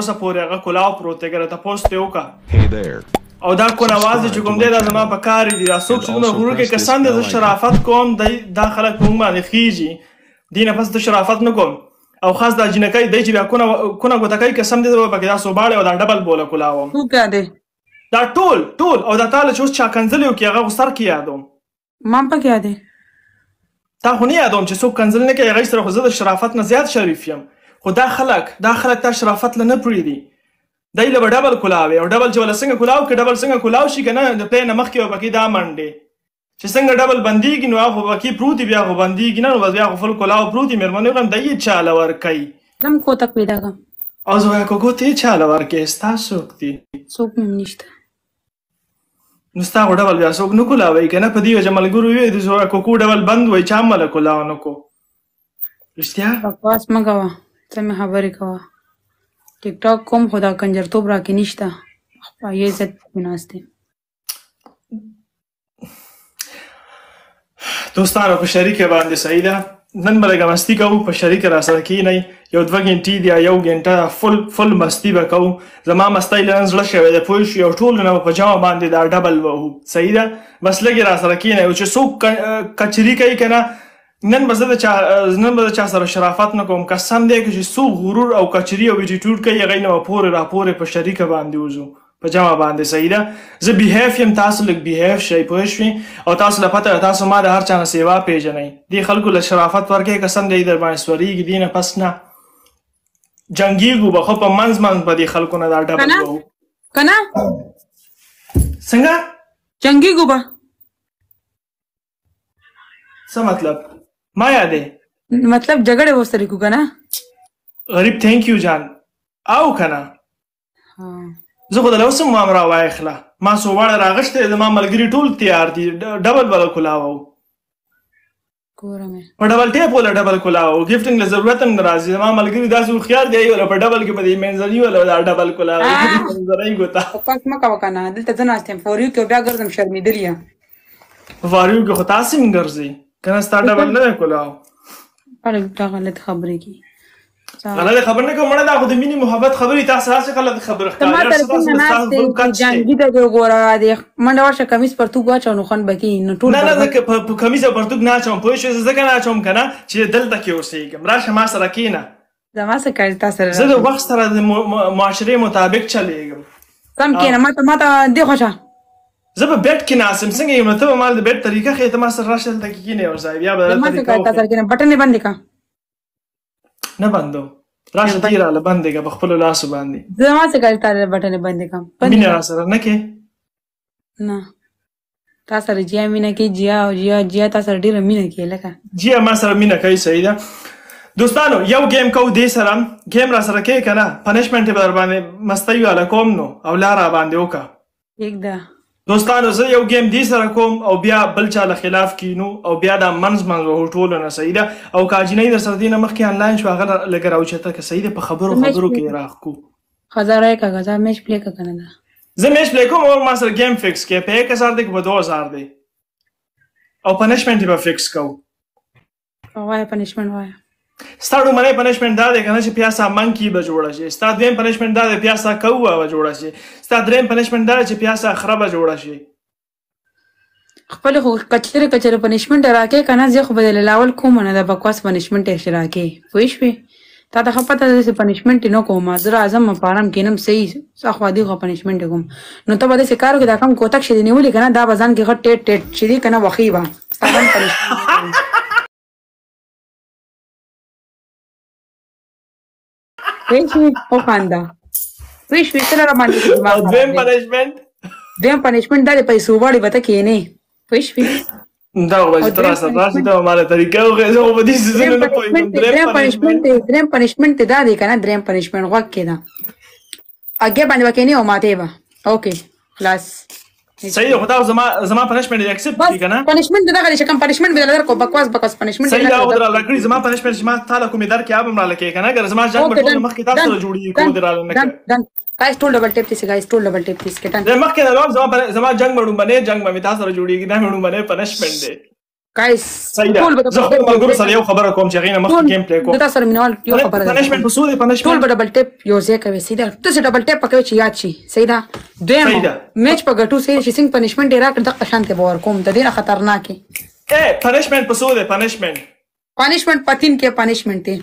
سره پورې هغه کلاو پروت دی که تپوس ترې وکړه Hey there. او دا کونه اواز دی چې کوم دی دا زما په کار دي دا څوک چې دومره غرور کوي کسان دی زه شرافت کوم دا خلک په موږ باندې خیږي دې نه پس زه شرافت نه کوم او خاص دا جنکۍ دی چې بیا کونه ګوته کوي قسم دی پکې دا صوباړی او دا ډبل بوله کلاو دا ټول او دا تاله چې اوس چا کنځلې وکړي هغه خو سر کې یادوم ما هم پکې یادې تا خو نه یادوم چې څوک کنځل نه کوي هغې سره خو زه د شرافت نه زیات شریف یم خو دا خلک تا شرافت له نه پرېږدي دی له به ډبل کلاوې او ډبل چې وله څنګه کلاو که ډبل څنګه کلاو شي که نه د پلی نه مخکې به پکې دا منډې چې څنګه ډبل بندېږي نو هغه خو پکې پروت وي بیا خو بندېږي نه نو بس بیا خو فل کلاو پروت وي مېرمنې وکړم دی یې چاله ورکوي زه هم کوتک پیدا کړم او زه وایم کوکو ته یې چاله ورکوې ستا څوک دي څوک مې هم نشته نو ستا خو ډبل بیا څوک نه کلاوی که نه په دې وجه ملګرو ویې د زه کوکو ډبل بند وایي چا هم مله کلاو نه کو رښتیا بکواس مه کوه ته مې خبرې کوه ټیک ټاک کوم خو دا کنجرتوب راکې نشته خپایې عزت پکې ناست یم دوستانو په شریکه باندې صحیح ده نن به لږه مستی کوو په شریکه راسره کښېنئ یو 2 ګنټې دي یا 1 ګنټه فل مستی به کوو زما مستی له نن زړه شوی دی پوه شو او ټولو نه به په جمع باندې دا ډبل وهو صحیح ده بس لږ یې راسره کښېنئ او چې څوک کچري کوي که نه نن به زه د چا سره شرافت نه کوم قسم دی که چې څوک غرور او کچري او ایټیټیوډ کوي هغوی نه به پورې راپورې په شریکه باندې وځو په جمع باندې صحیح ده زه بیهیف یم تاسو لږ بیهیف شئ پوه شوې او تاسو له پته تاسو ما د هر چا نه سیوا پیژنئ دې خلکو له شرافت ورکوي قسم دی در باندې سورېږي دې نه پس نه جنګېږو به خو په منځ به دې خلکو نه دا ډبل وهو که نه څنګه جنګېږو به څه مطلب ما یادې مطلب جګړې ورسره کړو که نه غریب تھینک یو جان او که نه زه خو د له اوس هم وام راوایخله ما صوباړه راغشتی زما ملګري ټول تیار دي ډبل بله کلاوو ګوره مې په ډبل ټیپ وله ډبل کلاوو ګفټنګ له ضرورت هم نه راځي زما ملګري داسې هوښیار دی وله په ډبل کې به د منځني وله دا ډبل کلاوو منځنۍ ګوته پاک مه کوه که نه دلته زه ناست یم فوریو کې بیا ګرځم شرمېدلې یم په فاریو کې خو تاسې هم ګرځئ که نه ستا ډبل نه دی کلاو خلک دا غلط خبرې کوي غلط خبر نه کوم مړه دا خو د مینې محبت خبرې تاسو هسې غلط خبره ښکاري جنګي ده ګوره د منډه ورشه کمیس پرتوګ واچوه نو خوند به کېږي نو ټول نه زه په کمیس او پرتوګ نه اچوم پوه شوې زه ځکه نه اچوم که نه چې دلته کې اوسېږم راشه ما سره کښېنه زما څه کړي تا سره زه د وخت سره د معاشرې مطابق چلېږم کم کښېنه ماته دې خوښه زه په بیډ کې ناست یم څنګه یم نو ته به ما د بیډ طریقه ښیې ته ما سره راشه دلته کې کښېنې یو ځای بیا به ما څه کړي تا سره کښېنه بټن یې بندې کړه نه بندوم راشه ته یې راله بندې کړه په خپلو لاسو باندې زما څه کړي تا بټن یې بندې کړم مینه راسره نه کې نه تا سره جیا مینه کوي جیا تا سره ډېره مینه کوي لکه جیا ما سره مینه کوي صحیح ده دوستانو یو گیم کوو دې سره گیم راسره کوې که نه پنشمنټ یې به در باندې مستۍ واله کوم نو او لاره باندې وکړه کېږده دوستانو زه یو گیم دې سره کوم او بیا بل چا له خلاف کینو او بیا دا منځ وهو ټولو نه صحیح ده او که اجنۍ در سره دې نه مخکې انلاین شو هغه لږه راوچته که صحیح ده په خبرو کې یې راښکو ښه یې کړه زه میچ پلی کړه که نه ده زه میچ پلی کوم او ما سره گیم فکس کړې په 1000 دی که په 2000 دی او پنشمنټ یې به فکس کوو وایه پنشمنټ وایه ستا ډومنۍ پنشمنټ دا دی که نه چې پیاسا منکي به جوړه شي ستا دویم پنشمنټ دا دی پیاسا کوه به جوړه شي ستا دریم پنشمنټ دا دی چې پیاسا خره به جوړه شي خپل خو کچره پنشمنټ راکې که نه زه خو به د لاول کوم نه د بکواس پنشمنټ یې راکې پوه شوې تا ته ښه پته ده چې پنشمنټ یې نه کوم زه راځم په ارام کښېنم صحیح اخوا دې خوا پنشمنټ یې کوم نو ته به داسې کار وکړې دا کوم کوتک چې دې نیولې که نه دا به ځان کې ښه ټیټ چې دې که نه وښي به ستا هم پنشمنټ وخانده پوه شوې څه لره باندې دویم پنشمنټ دا د پیسو واړې به ته کښېنې پوه شوې دا خو چې ته راسره راشې ته به ما له طریقه وښیې زه خو په دې څیزونو نه پوهېږم دریم پنشمنټ دا دی که نه دریم پنشمنټ غوږ کښېنه اګې باندې به کښېنې او ماتې به اوکې خلاص صحیح ده خو تا زما پنشمنټ یې اکسپټ کړي که نه پنشمنټ دغه دی چې کوم پنشمنټ به درکړو بکواس پنشمنټ صحیح ده او درله کړي زما پنشمنټ چې ما تا له کومې درکې هغه هم راله کړې که نه که زما جنګ به ټول مخکې تاسو سره جوړېږي کوم دې راله نه کړی guys ټول ډبل ټیپ تیسي guys ټول ډبل ټیپ تیسي مخکې نه زما جنګ به ډومبنۍ جنګ به مې تا سره جوړېږي دا مې ډومبنۍ پنشمنټ دی guys سیدا زه خپل ملګرو سره یو خبره کوم چې هغې نه مخکې ګیم پلی کوم تاسو سره مینوال یو خبره ده پنشمنټ په څو دی ټول پنشمنټ به ډبل ټیپ یو ځای کوي سیدا تاسو ډبل ټیپ پکوي چې یاد شي سیدا دویم میچ په ګټو سي چې څنګه پنشمنټ یې راکړ دغه شانته به ورکوم د ډېره خطرناکې پنشمنټ په څو دی پنشمنټ پنشمنټ کې پنشمنټ دی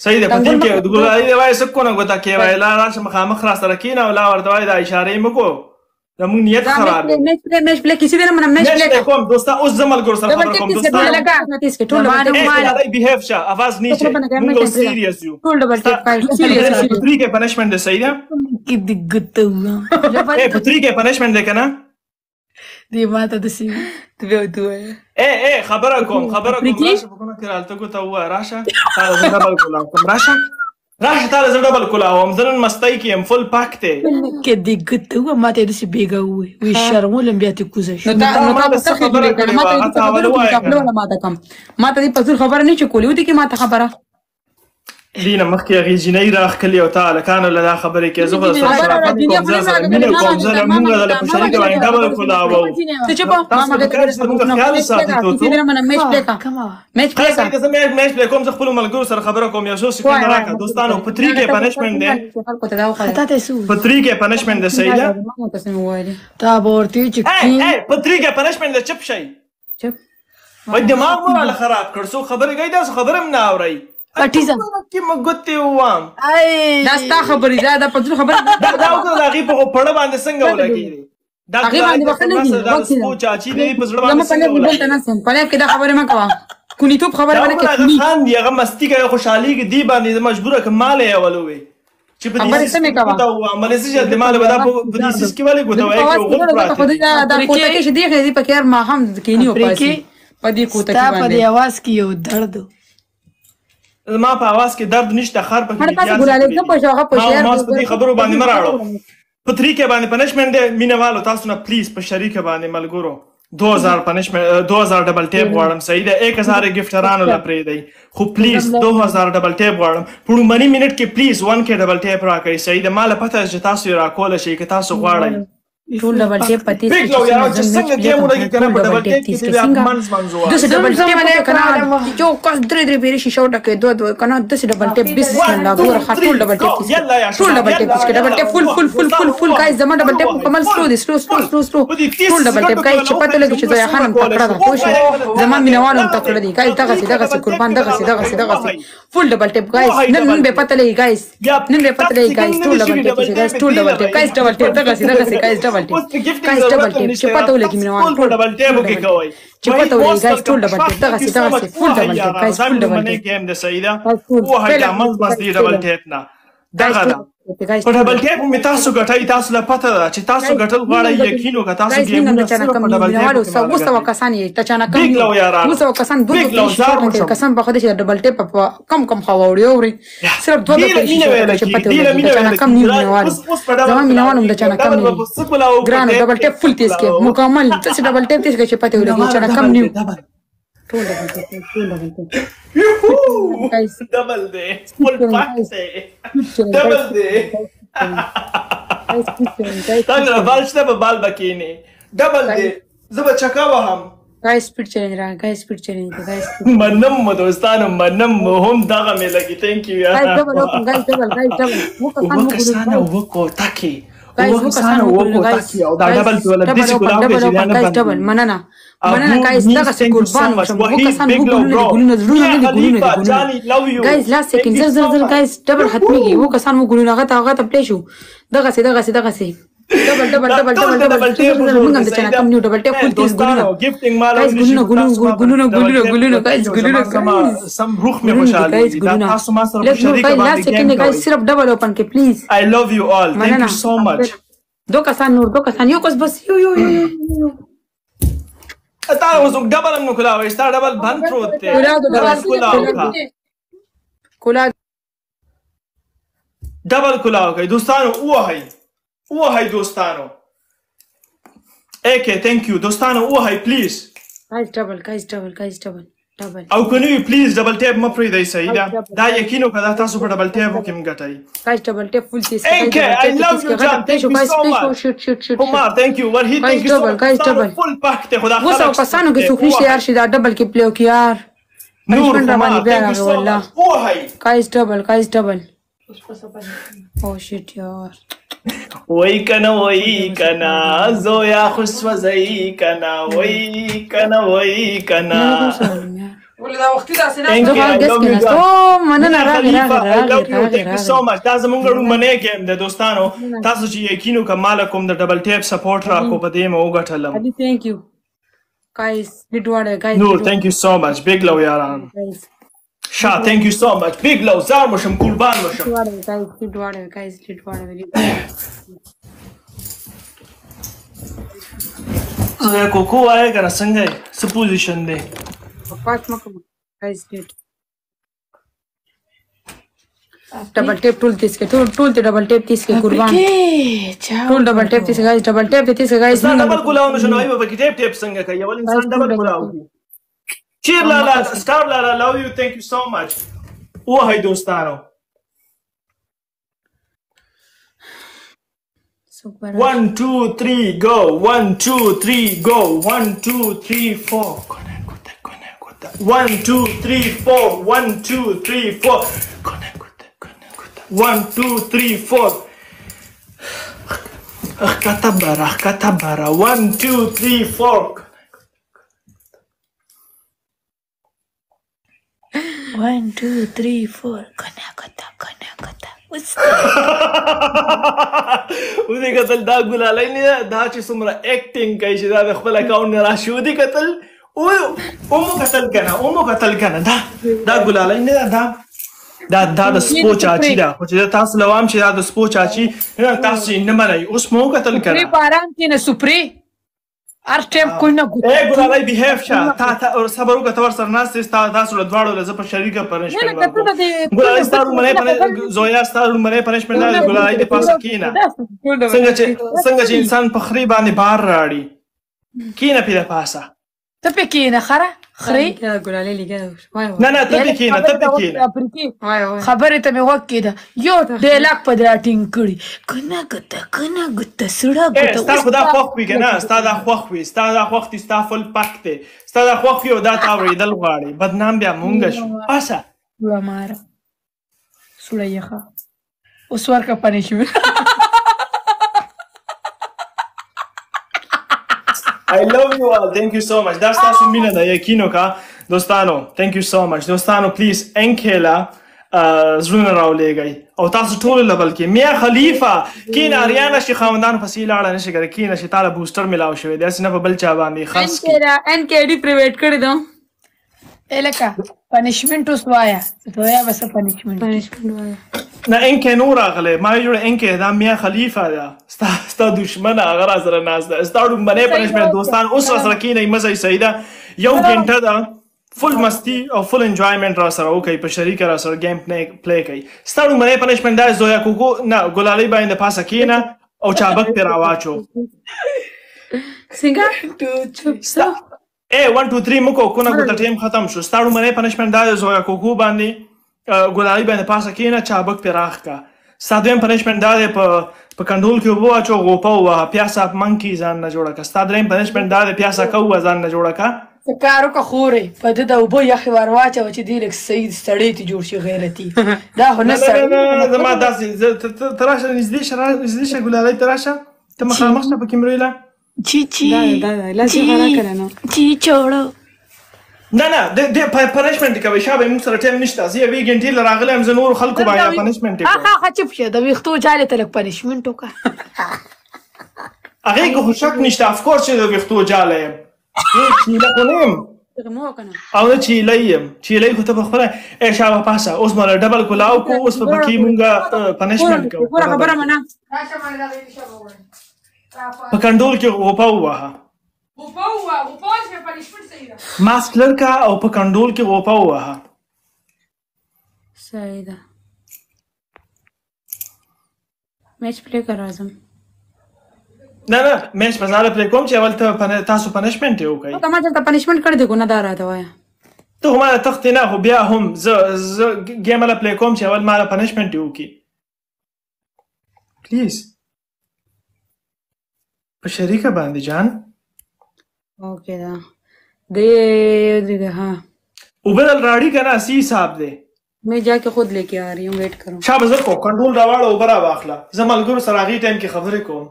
صحیح ده پتین کې د ګولای وای سکو نه غوتا کې وای لا راشه مخامخ را سره کینا ولا ورته وای د اشاره مکو زموږ نیت خراب دی میچ پلی کسی دې نه میچ پلی کوم دوستا اوس زمل ګور سره خبر کوم دوستا ټول باندې بیهیو شه आवाज نیچه موږ سیریس یو ټول ډبل ټیپ کوي سیریس پتری کې پنشمنٹ ده صحیح ده کې دې ګټو پتری کې پنشمنٹ ده کنه دی ماته د سی ته خبره کوم راشه په کومه کې رالته کو ته و راشه تعالی زړه بل کولا کوم راشه تعالی زړه بل کولا وم زنن مستای کې ام فل پاک ته کې دې ګټو ماته د سی بیګا وي شرمول بیا ته کوزه شو نو تاسو خبره کړم ماته دې پزور خبره نه چکولې ودی کې ماته خبره دینه مخکې هغې جینۍ راښکلې او تا هلکانو له دا خبرې کې زه خو د سره شرافت کوم زه سره مینه کوم زه موږ دله په شریکه باندې ډبل کولاوو تاسو په کار سره موږ خیال ساتي میچ پلی کوم زه خپلو ملګرو سره خبره کوم یو څو سکند راکړه دوستانو په 3 کې پنشمنټ دی په 3 کې پنشمنټ دی صحیح ده تا به ورته وایي چې په 3 کې پنشمنټ دی چپ شئ وایي دماغ مو راله خراب کړ څوک خبرې کوي تاسو خبره هم نه اورئ پټیزم کې مګوتې ووام دا ستا خبرې دا په خبره دا وکړه د هغې په پړه باندې څنګه ولګېدې هغې باندې وخت نه دا چاچي دی په زړه باندې څنګه ولګېدې پلیب کې دا خبرې مه کوه کونیتوب خبره باندې هغه خاندي هغه مستي کوي خوشحالېږي دې باندې زه مجبوره کړم مال یې اولوې چې په دې سیس کې ګوته ووام ملې چې د مال به دا په دې سیس کې ولې ګوته وایي چې غوږ پراته دا کوټه کې چې دی خې په کار ما هم کینی او پاسي په دې کوټه کې باندې په आवाज کې یو درد ما په आवाज کې درد نشته خر په کې تاسو ګولالې ته په شوغه په شهر ما په دې خبرو باندې مراړو په 3 کې باندې پنشمنټ دی مینوالو تاسو نه پلیز په شریکه باندې ملګرو 2000 پنشمنټ 2000 ډبل ټیپ غواړم صحیح ده 1000 گیفټرانو لپاره دی خو پلیز 2000 ډبل ټیپ غواړم په منی منټ کې پلیز 1 کې ډبل ټیپ راکړئ صحیح ده مال پته چې تاسو راکول شي که تاسو غواړئ ټول ډبل ټیپ پتی څنګه ګیمونه کې کنه په ډبل ټیپ کې د منځ منځو دغه ډبل ټیپ نه کنه یو کس درې پیری شي شوټه کې دوه کنه دغه ډبل ټیپ بسم الله ګور ټول ډبل ټیپ ټول ډبل ټیپ کې ډبل ټیپ فل گایز زما ډبل ټیپ کمل سلو دي سلو ټول ډبل ټیپ گایز چې پته لګي چې زه خانم تکړه ده خوش زما مینوالم تکړه دي گایز دغه قربان دغه فل ډبل ټیپ گایز نن به پته لګي گایز ټول ډبل ټیپ گایز ټول ډبل ټیپ گایز ډبل ټیپ دغه گایز guys double tap چې پته ولګي مینوال ټول ډبل ټیپ کې کوي چې پته ولګي guys ټول ډبل ټیپ دغه فل ډبل ټیپ guys فل ډبل ټیپ گیم د سیدا او هغه مز بس دی ډبل ټیپ نه دغه په ډبل ټیپ می تاسو ګټای تاسو لا پته ده چې تاسو ګټل غواړئ یقین وکړه تاسو ګیمونه په ډبل ټیپ وسو کسان یې تچانا کم وسو کسان دوه کسان په خدای چې ډبل ټیپ په کم خوا وړي صرف دوه چې پته ولګي تچانا کم نیو مینوال زما مینوالم د چانا کم نیو ګران ډبل ټیپ فل تیز کې مکمل چې ډبل ټیپ تیز کې چې پته ولګي چانا کم نیو ټول ډبل ټیپ guys ډبل دی فل پاک دی ډبل دی تاسو بالشته په بال بکینه ډبل دی زه به چکا وهم guys speed challenge guys منم دوستانو منم هم دغه مې لګي thank you guys double وکسانه وکو تاکي وکسانه وکو تاکي او دا ډبل ول د دې ګلاو guys double مننه guys دغه قربان شم وکسان ګلونه guys last second زر guys double ختميږي وکسان ګلونه غته پلی شو دغه سي double موږ هم د چانا کم نیو ډبل ټیپ فل تیز ګلونه guys سم روح مې خوشاله تاسو ما سره په شریکه باندې گیم کوي صرف ډبل اوپن کې پلیز I love you all thank you so much دو کسان یو کس بس یو تا اوس ډبل نو کلاوي ستا ډبل بند پروت دی ډبل کلاو کوي دوستانو وهاي دوستانو AK thank you دوستانو وهاي please guys double ډبل او کنه وی پلیز ډبل ټیپ مه پرېږدئ سعیده دا یقین وکړه تاسو په ډبل ټیپ کې هم ګټئ guys double tap full تیز Enke, I love you, John. Thank you so much. shoot Kumar, thank you. What he Guys, thank you so double, much. guys, double. Full pack te khuda وسو کسانو کې څوک نشته یار چې دا ډبل کې پلی وکړي یار Noor punishment را Kumar, باندې بیا thank you راغی so والله much. Oh, hi. guys double oh shit یار وای کنا زویا خوشوځي کنا وای کنا ولې دا وختي داسې نه Thank you. I love you, John. او مننه Khalifa, I love you. Thank you راغی so much. دا زمونږ ډومنه کې د دوستانو تاسو چې یقینو کمال کوم د ډبل ټیپ سپورټ را کو پدې مو وګټلم. Ali thank you guys did what guys Noor, thank you so much. Big love یاران. guys Sha, thank you so much. Big love. زار مشم قربان مشم. guys did what زه کوکو وای کنه څنګه څه پوزیشن دی پاس مکو guys did double tap ټول تیس کې ټول ته double tap تیس کې قربان ټول double tap تیس guys double tap تیس guys انسان ډبل کولاو نشو نو ایو په ټیپ ټیپ څنګه کوي ول انسان ډبل کولاو چیر لالا سٹار لالا love you thank you so much او هاي دوستانو 1 2 3 go 1 2 3 go 1 2 3 4 1 2 3 4 1 2 3 4 1 2 3 4 katabara 1 2 3 4 1 2 3 4 کنا ودې قتل دا ګلالای نه دا چې څومره اکټینګ کوي چې دا د خپل اکاونټ نه راشي ودې قتل اومو قتل کنه دا ګلالای نه دا د سپو چاچی دا خو چې تاسو لوام چې دا د سپو چاچی تاسو نه منئ اوس مو قتل کنه باران کې نه سپری هر ټیم کوی نه ګوت اے ګلالای بیهیو شه تا صبر وکړه تور سر ناس تاسو له دواړو له په شریکه پنشمنت ګلالای ستاسو منې زویا ستاسو منې پنشمنت نه ګلالای د پاسه کینا څنګه چې انسان په خري باندې بار راړي کینا په پاسه ته په کینا خره خري ګلالي لګا نه ته په کینا خبره ته مې وکیده یو ډیلاک په دراټینګ کړي کنا ګته سړه ګته ستا خدا خوښ وي کنه ستا دا خوښ وي ستا دا خوښ دي ستا فل پکته ستا دا خوښ یو دا تا ورېدل غواړي بدنام بیا مونږ شو پاسه مارا سړه یخه اوس ورکه پنیشمنت I love you all. Thank you so much. That's تاسو مینه ده یقینو کا دوستانو. Thank you so much. دوستانو پلیز انکیلا زړونه راولېږئ او تاسو ټول لبل کې میا خلیفہ کین اریانا شي خاوندان فصیل اړه نشي کړی کین شي تعالی بوستر ملاو شوی دی اسنه په بل چا باندې خاص کی ان کې ډی پرایویټ کړی دو الکا پنیشمنت اوس وایا دویا بس پنیشمنت وایا نه انکه نور اغله ما جوړ انکه دا میا خلیفہ دا ستا دشمن هغه را سره ناس ده ستاړو باندې پنیشمنت دوستان اوس سره کینې مزه سیدا یو غنټه دا فل مستی او فل انجوایمنت را سره وکي په شریک را سره گیم پلی کوي ستاړو باندې پنیشمنت دا زویا کوکو نه ګلالي باندې پاسه کینا او چابک پر اواچو څنګه اے 1 2 3 مکو کو نه ګټ ټیم ختم شو ستاړو باندې پنیشمنت دا زویا کوکو باندې ګلالي باندې پاسه کینا چابک پر راخ کا سادم پنیشمنت دا په کندول کې وو اچو غوپا وا پیاسا منکی ځان نه جوړه کا ستادریم پنیشمنت دا پیاسا کو ځان نه جوړه کا کارو کا خوري په دې د وبو یخ ورواچو چې دی لک سید سړی ته جوړ شي غیرتی دا هو نه سړی زما داسې تراشه نږدې شه ګلالي تراشه ته مخامخ شه په کیمریلا چی دا لاسه غلا کړنو چی چوړو نه د پنیشمنت کوي شابه موږ سره ټیم نشته زه وی ګنټي لراغلم زه نور خلکو باندې پنیشمنت کوي ها چپ شه د ویختو جاله تلک پنیشمنت وکا هغه کو شک نشته اف کورس چې د ویختو جاله چې لا کوم او چې لیم چې لای خو ته خبره اے شابه پاسه اوس مله ډبل کولاو کو اوس په کې مونږه پنیشمنت کوو خبره منا په کندول کې غوپا وها غوپا چې پنیشمنت صحیح ده ماسک لرکا او په کندول کې غوپا وها صحیح ده میچ پلی کر اعظم نه میچ په ځاله پلی کوم چې اول ته تاسو پنیشمنت یو کوي ته ما ته پنیشمنت کړی دی کو نه دا راته وایا ته خو ماله تختې نه خو بیا هم زه ګیم هله پلی کوم چې اول ماله پنشمنټ یې وکړي پلیز په شریکه باندې جان اوکے دا دے ہاں اوبدل راڑی کا نا اسی حساب دے میں جا کے خود لے کے آ رہی ہوں ویٹ کروں شابه زه کو کنټرول راواړه اوبه را واخله زه ملګرو سره هغې ټایم کې خبرې کوم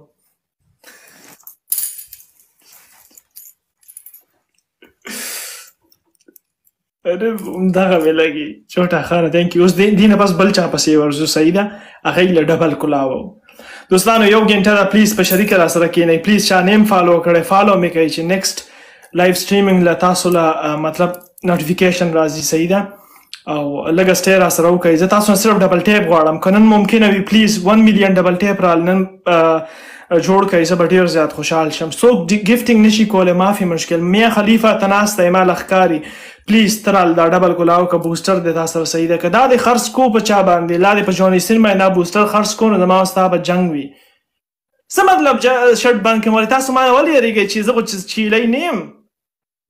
همدغه مې لګي چوټه خانه تhank you اوس دې نه بس بل چا پسې ورځو صحیح ده هغې له ډبل کلاوه دوستانو یو ګنټه ده پلیز په شریکه را سره کښېنئ پلیز چا نیم فالو کړی فالو مې کوئ چې نیکسټ لایف سټریمینګ له تاسو له مطلب نوټیفیکیشن راځي صحیح ده او لږه سټی را سره وکړئ زه تاسو نه صرف ډبل ټیپ غواړم که نن ممکنه وي پلیز 1 میلیون ډبل ټیپ رال نن جوړ کړئ زه به ډېر زیات خوشحال شم څوک ګفټینګ نشي کولی معافي مشکل میا خلیفه ته ناسته یې ما له ښکاري پلیز ته رال دا ډبل کلاو که بوسټر دی تا سره صحیح ده که دا دې خرڅ کو په چا باندې لا دې په جوني سین باندې دا بوسټر خرڅ کو نو زما او ستا به جنګ وي څه مطلب شرټ باند کوم ولې تاسو ما نه ولې یېرېږئ چې زه خو چیلی نه یم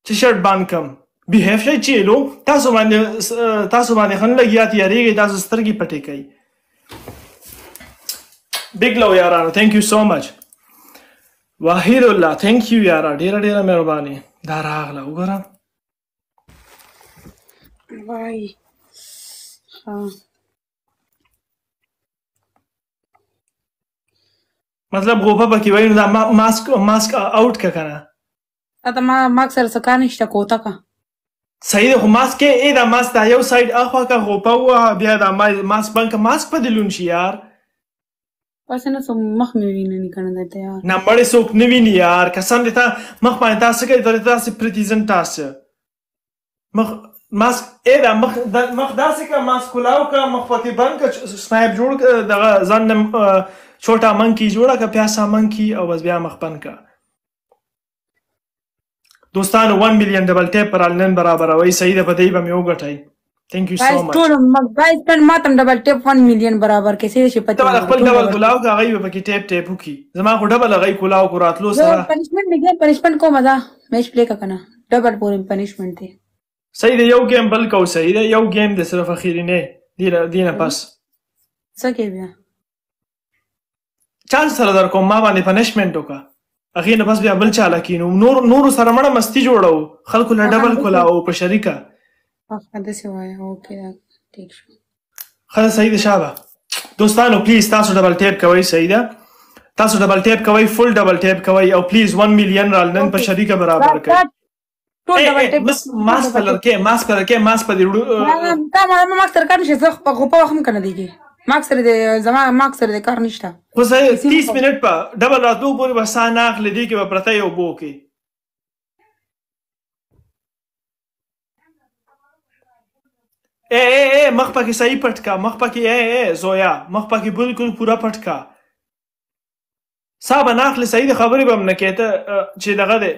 چې شرټ باند کړم بیهیف شئ چیلو تاسو باندې ښه نه لګي تیارېږئ تاسو سترګې پټې کوئ بګ لو یارانو تھینک یو سو مچ واحد الله تھینک یو یاره ډېره ډېره مهرباني دا راغله وګوره وای مطلب غوپه پکې وایي نو دا ماسک آوټ که که نه تا ماک سره څه کار نشته کوته که صحیح ده خو ماسک کې دا ماسک دا یو سایډ اخوا که غوپه ووهه بیا دا ماسک بند که ماسک په دې لون شي یار پسې نه څه مخ مې ویني که نه درته یار نه مړې څوک نه ویني یار قسم دې تا مخ باندې تا څه کوي درته داسې پریتیزن تاسې ماسک دا مخ داسې که ماسک کلاو که مخ پکې بند که سنایپ جوړ که دغه ځان نه چھوٹا منکی جوړه که پیاسا منکی او بس بیا مخ بند که دوستانو 1 میلیون ډبل ټیپ پر نن برابروي صحیح ده په دې به مې وګټئ تھینک یو سو مچ گائز ټول ماتم ډبل ټیپ 1 میلیون برابر کې څه شي پته ته خپل ډبل کلاو که هغې به پکې ټیپ ټیپ وکړي زما خو ډبل هغې کلاو کو راتلو سره پنشمنټ دی ګیم پنشمنټ کومه ده میچ پلی که که نه ډبل پورې پنشمنټ دی صحیح ده یو گیم بل کو صحیح ده یو گیم د صرف اخیرینې دی نه پس څه کوې بیا چانس سره در کوم ما باندې پنشمنټ وکړه هغې نه بس بیا بل چاله کینو نورو سره مړه مستی جوړو خلکو له ډبل کلاو په شریکه داسې وایه اوکې ټیک شو ښه ده صحیح ده شابه دوستانو پلیز تاسو ډبل ټیپ کوئ صحیح ده تاسو ډبل ټیپ کوئ فل ډبل ټیپ کوئ او پلیز 1 میلیون رال نن په شریکه برابر کړئ ماسک په لرکې ماسک په دې تا ماک سره کار نشته زه غوپه وخت هم که نه دیږي ماک سره دی زما ماک سره دی کار نشته خو صحیح 30 منټ په ډبل راتلو پورې به ساه نه اخلي دې کې به پرته یو اوبه وکړي مخ پکې صحیح پټ کا مخ پکې زویا مخ پکې بالکل پورا پټ کا ساه به نه اخلي صحیح د خبرې به هم نه کوې ته چې دغه دی